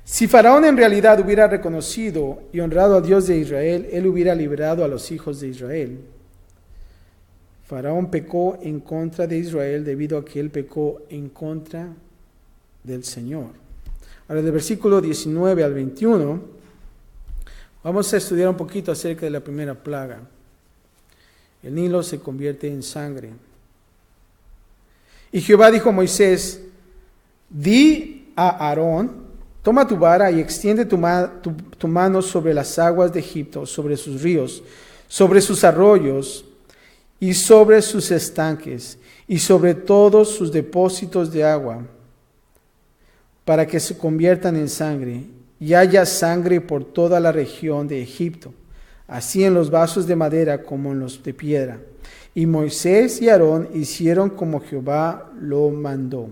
Si Faraón en realidad hubiera reconocido y honrado a Dios de Israel, él hubiera liberado a los hijos de Israel. Faraón pecó en contra de Israel debido a que él pecó en contra del Señor. Ahora, del versículo 19 al 21, vamos a estudiar un poquito acerca de la primera plaga. El Nilo se convierte en sangre. Y Jehová dijo a Moisés, di a Aarón, toma tu vara y extiende tu mano sobre las aguas de Egipto, sobre sus ríos, sobre sus arroyos y sobre sus estanques y sobre todos sus depósitos de agua, para que se conviertan en sangre y haya sangre por toda la región de Egipto, así en los vasos de madera como en los de piedra. Y Moisés y Aarón hicieron como Jehová lo mandó.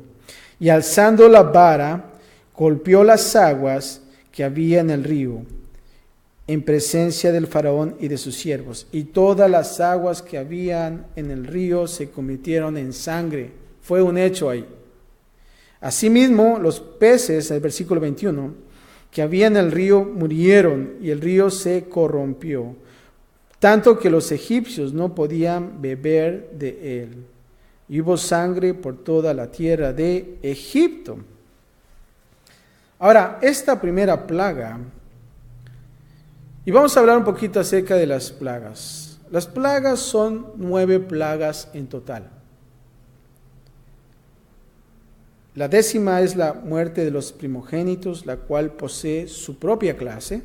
Y alzando la vara, golpeó las aguas que había en el río, en presencia del faraón y de sus siervos. Y todas las aguas que habían en el río se convirtieron en sangre. Fue un hecho ahí. Asimismo, los peces, el versículo 21, que había en el río murieron y el río se corrompió, tanto que los egipcios no podían beber de él. Y hubo sangre por toda la tierra de Egipto. Ahora, esta primera plaga, y vamos a hablar un poquito acerca de las plagas. Las plagas son 9 plagas en total. La 10ª es la muerte de los primogénitos, la cual posee su propia clase.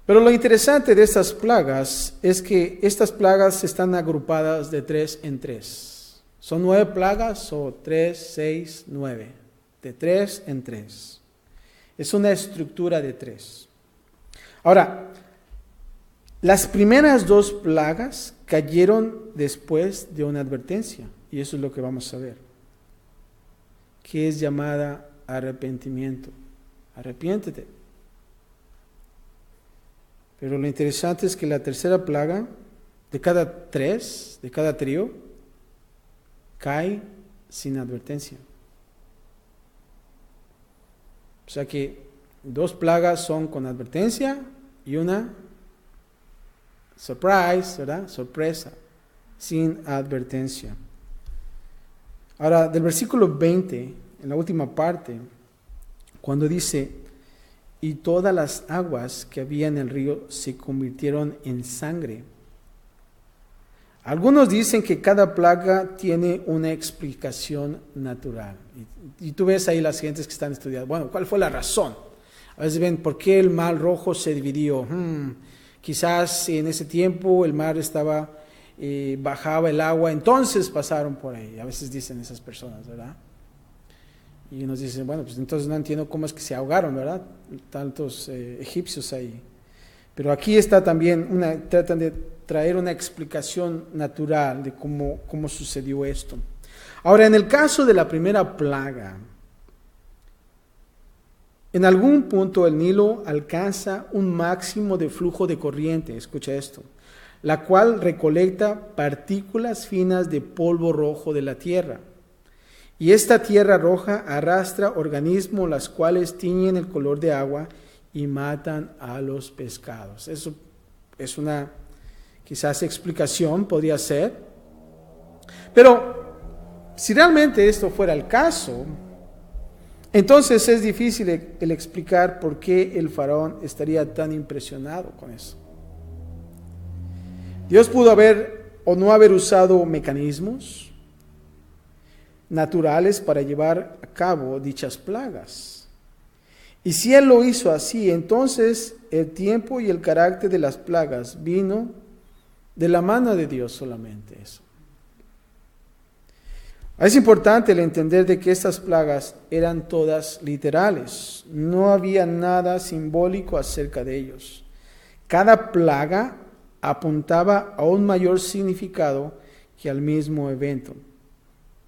Pero lo interesante de estas plagas es que estas plagas están agrupadas de 3 en 3. Son 9 plagas o 3, 6, 9. De 3 en 3. Es una estructura de 3. Ahora, las primeras 2 plagas cayeron después de una advertencia. Y eso es lo que vamos a ver. Que es llamada arrepentimiento. Arrepiéntete. Pero lo interesante es que la tercera plaga, de cada 3, de cada trío, cae sin advertencia. O sea que 2 plagas son con advertencia y una surprise, ¿verdad? Sorpresa, sin advertencia. Ahora, del versículo 20, en la última parte, cuando dice, y todas las aguas que había en el río se convirtieron en sangre. Algunos dicen que cada plaga tiene una explicación natural. Y tú ves ahí las gentes que están estudiando. Bueno, ¿cuál fue la razón? A veces ven, ¿por qué el mar rojo se dividió? Quizás en ese tiempo el mar estaba, bajaba el agua, entonces pasaron por ahí. A veces dicen esas personas, ¿verdad? Y nos dicen, bueno, pues entonces no entiendo cómo es que se ahogaron, ¿verdad? Tantos egipcios ahí. Pero aquí está también, tratan de traer una explicación natural de cómo sucedió esto. Ahora, en el caso de la primera plaga, en algún punto el Nilo alcanza un máximo de flujo de corriente, escucha esto, la cual recolecta partículas finas de polvo rojo de la tierra. Y esta tierra roja arrastra organismos las cuales tiñen el color de agua y matan a los pescados. Eso es una, quizás explicación, podría ser. Pero si realmente esto fuera el caso, entonces es difícil el explicar por qué el faraón estaría tan impresionado con eso. Dios pudo haber o no haber usado mecanismos naturales para llevar a cabo dichas plagas. Y si Él lo hizo así, entonces el tiempo y el carácter de las plagas vino de la mano de Dios solamente eso. Es importante el entender de que estas plagas eran todas literales. No había nada simbólico acerca de ellos. Cada plaga apuntaba a un mayor significado que al mismo evento,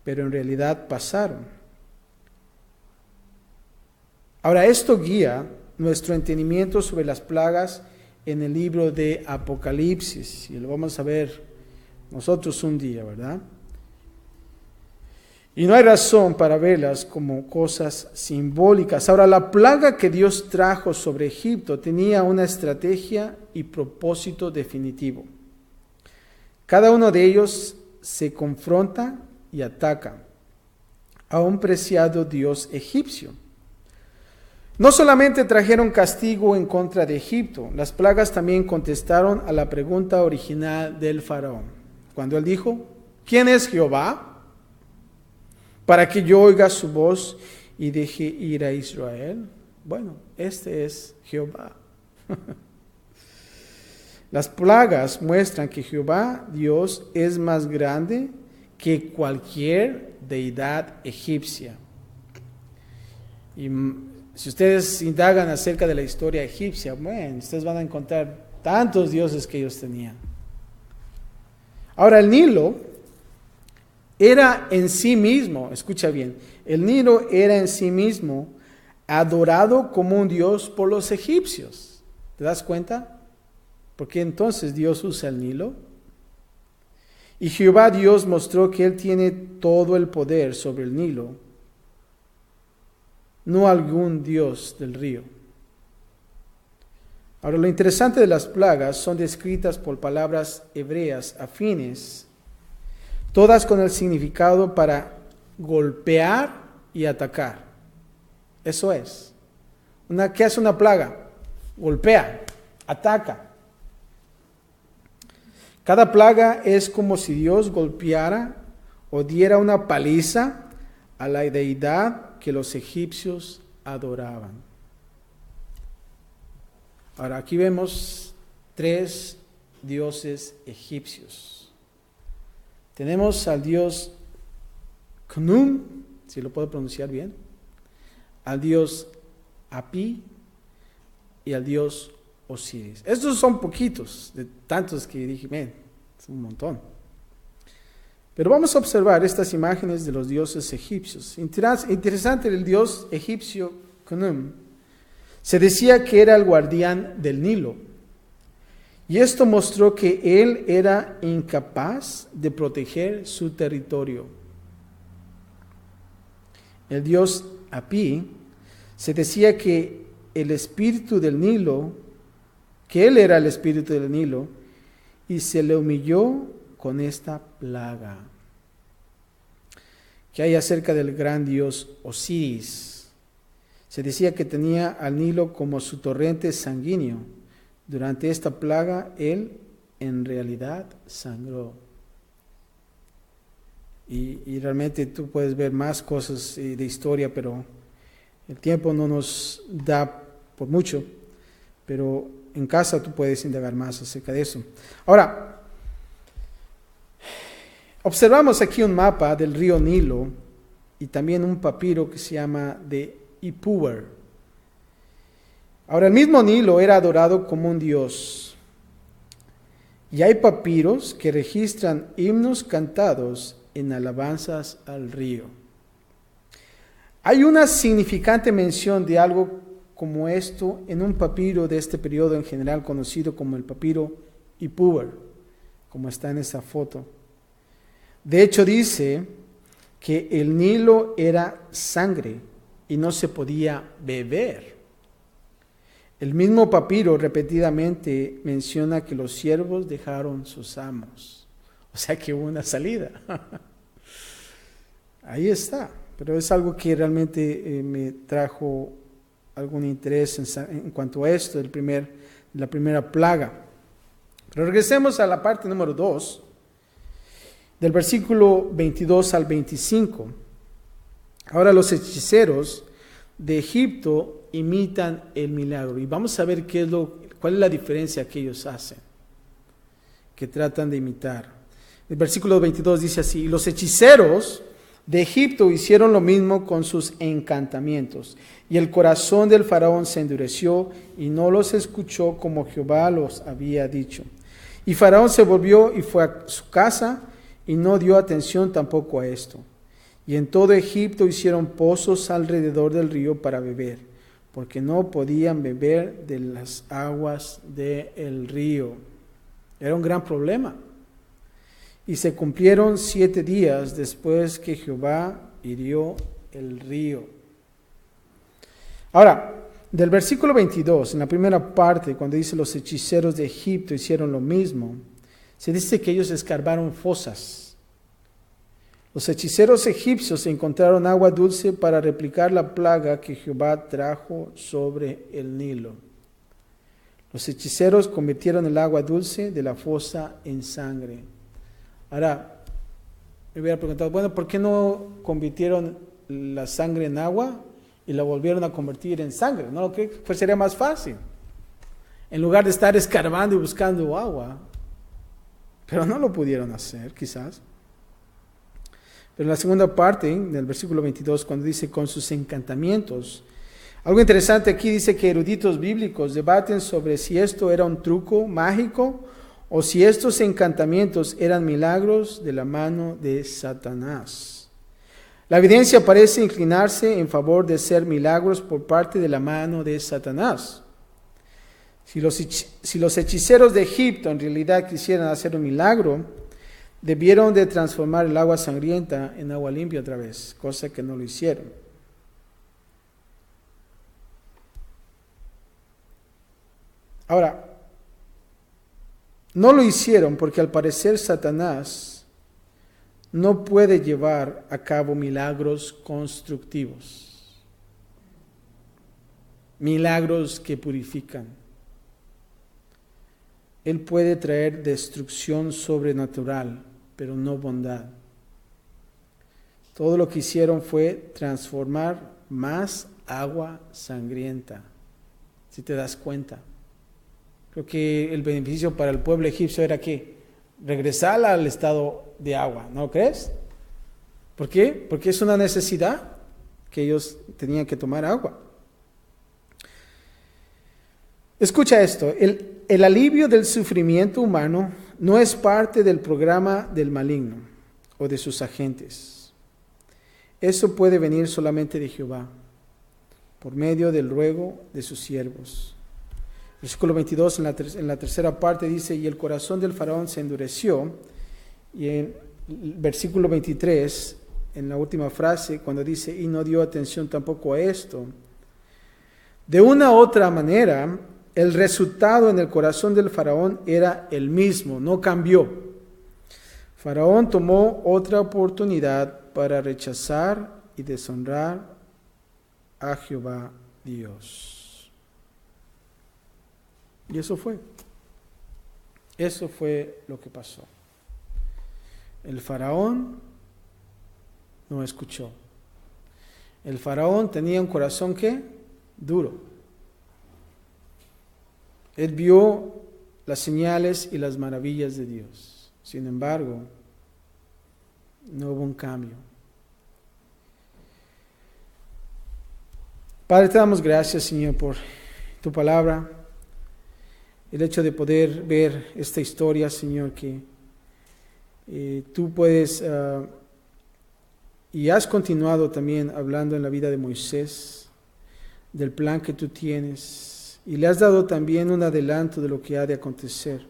pero en realidad pasaron. Ahora, esto guía nuestro entendimiento sobre las plagas en el libro de Apocalipsis, y lo vamos a ver nosotros un día, ¿verdad? Y no hay razón para verlas como cosas simbólicas. Ahora, la plaga que Dios trajo sobre Egipto tenía una estrategia y propósito definitivo. Cada uno de ellos se confronta y ataca a un preciado dios egipcio. No solamente trajeron castigo en contra de Egipto, las plagas también contestaron a la pregunta original del faraón. Cuando él dijo, ¿quién es Jehová? Para que yo oiga su voz y deje ir a Israel. Bueno, este es Jehová. Las plagas muestran que Jehová, Dios, es más grande que cualquier deidad egipcia. Y si ustedes indagan acerca de la historia egipcia, bueno, ustedes van a encontrar tantos dioses que ellos tenían. Ahora, el Nilo era en sí mismo, escucha bien, el Nilo era en sí mismo adorado como un dios por los egipcios. ¿Te das cuenta? Porque entonces Dios usa el Nilo. Y Jehová Dios mostró que Él tiene todo el poder sobre el Nilo, no algún dios del río. Ahora, lo interesante de las plagas son descritas por palabras hebreas afines, todas con el significado para golpear y atacar. Eso es. ¿Qué hace una plaga? Golpea, ataca. Cada plaga es como si Dios golpeara o diera una paliza a la deidad que los egipcios adoraban. Ahora, aquí vemos 3 dioses egipcios. Tenemos al dios Khnum, si lo puedo pronunciar bien, al dios Api y al dios Osiris. Estos son poquitos de tantos que dije, es un montón. Pero vamos a observar estas imágenes de los dioses egipcios. Interesante, el dios egipcio Khnum se decía que era el guardián del Nilo. Y esto mostró que él era incapaz de proteger su territorio. El dios Api se decía que el espíritu del Nilo, que él era el espíritu del Nilo, y se le humilló con esta plaga. ¿Qué hay acerca del gran dios Osiris? Se decía que tenía al Nilo como su torrente sanguíneo. Durante esta plaga, él en realidad sangró. Y realmente tú puedes ver más cosas de historia, pero el tiempo no nos da por mucho. Pero en casa tú puedes indagar más acerca de eso. Ahora, observamos aquí un mapa del río Nilo y también un papiro que se llama de Ipuwer. Ahora, el mismo Nilo era adorado como un dios. Y hay papiros que registran himnos cantados en alabanzas al río. Hay una significante mención de algo como esto en un papiro de este periodo en general conocido como el papiro Ipuwer, como está en esa foto. De hecho, dice que el Nilo era sangre y no se podía beber. El mismo papiro repetidamente menciona que los siervos dejaron sus amos. O sea que hubo una salida. Ahí está. Pero es algo que realmente me trajo algún interés en cuanto a esto, la primera plaga. Pero regresemos a la parte número 2, del versículo 22 al 25. Ahora los hechiceros de Egipto imitan el milagro. Y vamos a ver cuál es la diferencia que ellos hacen, que tratan de imitar. El versículo 22 dice así: los hechiceros de Egipto hicieron lo mismo con sus encantamientos, y el corazón del faraón se endureció y no los escuchó como Jehová los había dicho. Y Faraón se volvió y fue a su casa y no dio atención tampoco a esto. Y en todo Egipto hicieron pozos alrededor del río para beber, porque no podían beber de las aguas del río. Era un gran problema. Y se cumplieron 7 días después que Jehová hirió el río. Ahora, del versículo 22, en la primera parte, cuando dice los hechiceros de Egipto hicieron lo mismo, se dice que ellos escarbaron fosas. Los hechiceros egipcios encontraron agua dulce para replicar la plaga que Jehová trajo sobre el Nilo. Los hechiceros convirtieron el agua dulce de la fosa en sangre. Ahora, me hubiera preguntado, bueno, ¿por qué no convirtieron la sangre en agua y la volvieron a convertir en sangre? ¿No? Pues sería más fácil, en lugar de estar escarbando y buscando agua. Pero no lo pudieron hacer, quizás. Pero en la segunda parte del versículo 22, cuando dice con sus encantamientos, algo interesante aquí dice que eruditos bíblicos debaten sobre si esto era un truco mágico o si estos encantamientos eran milagros de la mano de Satanás. La evidencia parece inclinarse en favor de ser milagros por parte de la mano de Satanás. Si los hechiceros de Egipto en realidad quisieran hacer un milagro, debieron de transformar el agua sangrienta en agua limpia otra vez, cosa que no lo hicieron. Ahora, no lo hicieron porque al parecer Satanás no puede llevar a cabo milagros constructivos, milagros que purifican. Él puede traer destrucción sobrenatural, pero no bondad. Todo lo que hicieron fue transformar más agua sangrienta, si te das cuenta. Creo que el beneficio para el pueblo egipcio era que regresar al estado de agua, ¿no crees? ¿Por qué? Porque es una necesidad que ellos tenían que tomar agua. Escucha esto, el alivio del sufrimiento humano no es parte del programa del maligno o de sus agentes. Eso puede venir solamente de Jehová, por medio del ruego de sus siervos. Versículo 22, en la tercera parte dice, y el corazón del faraón se endureció. Y en el versículo 23, en la última frase, cuando dice, y no dio atención tampoco a esto. De una u otra manera, el resultado en el corazón del faraón era el mismo, no cambió. Faraón tomó otra oportunidad para rechazar y deshonrar a Jehová Dios. Y eso fue lo que pasó. El faraón no escuchó. El faraón tenía un corazón ¿qué? Duro. Él vio las señales y las maravillas de Dios. Sin embargo, no hubo un cambio. Padre, te damos gracias, Señor, por tu palabra. El hecho de poder ver esta historia, Señor, que tú puedes y has continuado también hablando en la vida de Moisés, del plan que tú tienes, y le has dado también un adelanto de lo que ha de acontecer.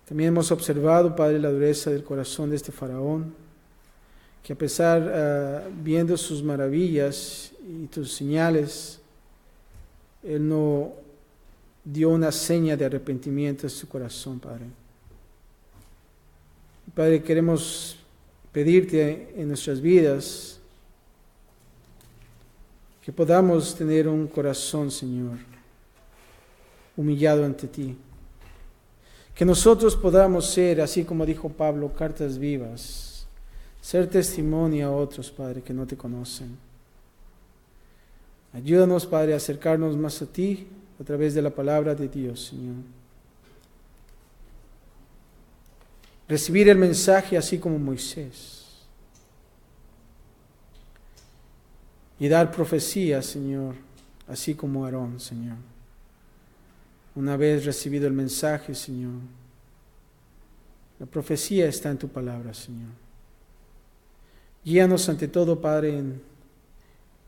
También hemos observado, Padre, la dureza del corazón de este faraón, que a pesar, viendo sus maravillas y tus señales, él no dio una seña de arrepentimiento en su corazón, Padre. Padre, queremos pedirte en nuestras vidas que podamos tener un corazón, Señor, humillado ante ti. Que nosotros podamos ser, así como dijo Pablo, cartas vivas, ser testimonio a otros, Padre, que no te conocen. Ayúdanos, Padre, a acercarnos más a ti a través de la palabra de Dios, Señor. Recibir el mensaje así como Moisés. Y dar profecía, Señor, así como Aarón, Señor. Una vez recibido el mensaje, Señor, la profecía está en tu palabra, Señor. Guíanos ante todo, Padre, en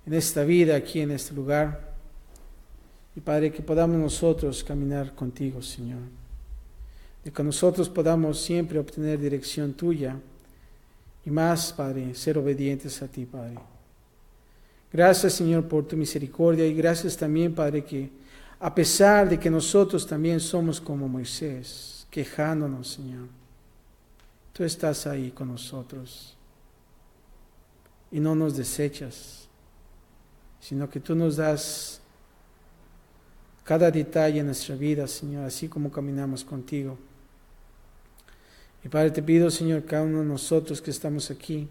esta vida, aquí en este lugar. Y Padre, que podamos nosotros caminar contigo, Señor. De que nosotros podamos siempre obtener dirección tuya. Y más, Padre, ser obedientes a ti, Padre. Gracias, Señor, por tu misericordia. Y gracias también, Padre, que a pesar de que nosotros también somos como Moisés, quejándonos, Señor, tú estás ahí con nosotros. Y no nos desechas, sino que tú nos das cada detalle en nuestra vida, Señor, así como caminamos contigo. Y Padre, te pido, Señor, cada uno de nosotros que estamos aquí,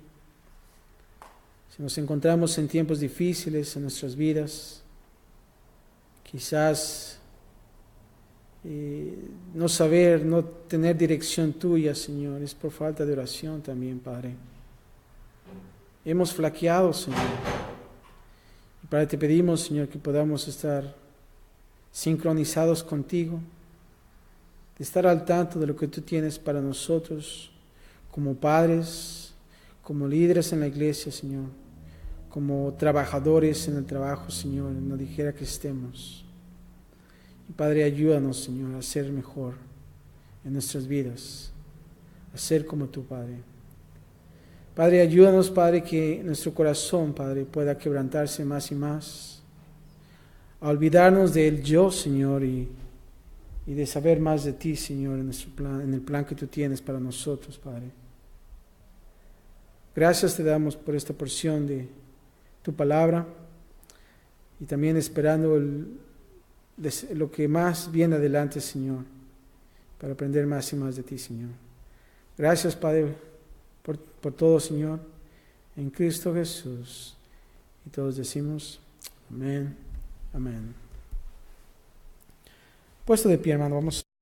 si nos encontramos en tiempos difíciles en nuestras vidas, quizás no saber, no tener dirección tuya, Señor, es por falta de oración también, Padre. Hemos flaqueado, Señor. Y Padre, te pedimos, Señor, que podamos estar sincronizados contigo, de estar al tanto de lo que tú tienes para nosotros, como padres, como líderes en la iglesia, Señor, como trabajadores en el trabajo, Señor, en donde quiera que estemos. Y Padre, ayúdanos, Señor, a ser mejor en nuestras vidas, a ser como tú, Padre. Padre, ayúdanos, Padre, que nuestro corazón, Padre, pueda quebrantarse más y más, a olvidarnos del yo, Señor, y de saber más de ti, Señor, en nuestro plan, en el plan que tú tienes para nosotros, Padre. Gracias te damos por esta porción de tu palabra y también esperando lo que más viene adelante, Señor, para aprender más y más de ti, Señor. Gracias, Padre, por todo, Señor, en Cristo Jesús. Y todos decimos, amén, amén. Puesto de pie, hermano, vamos.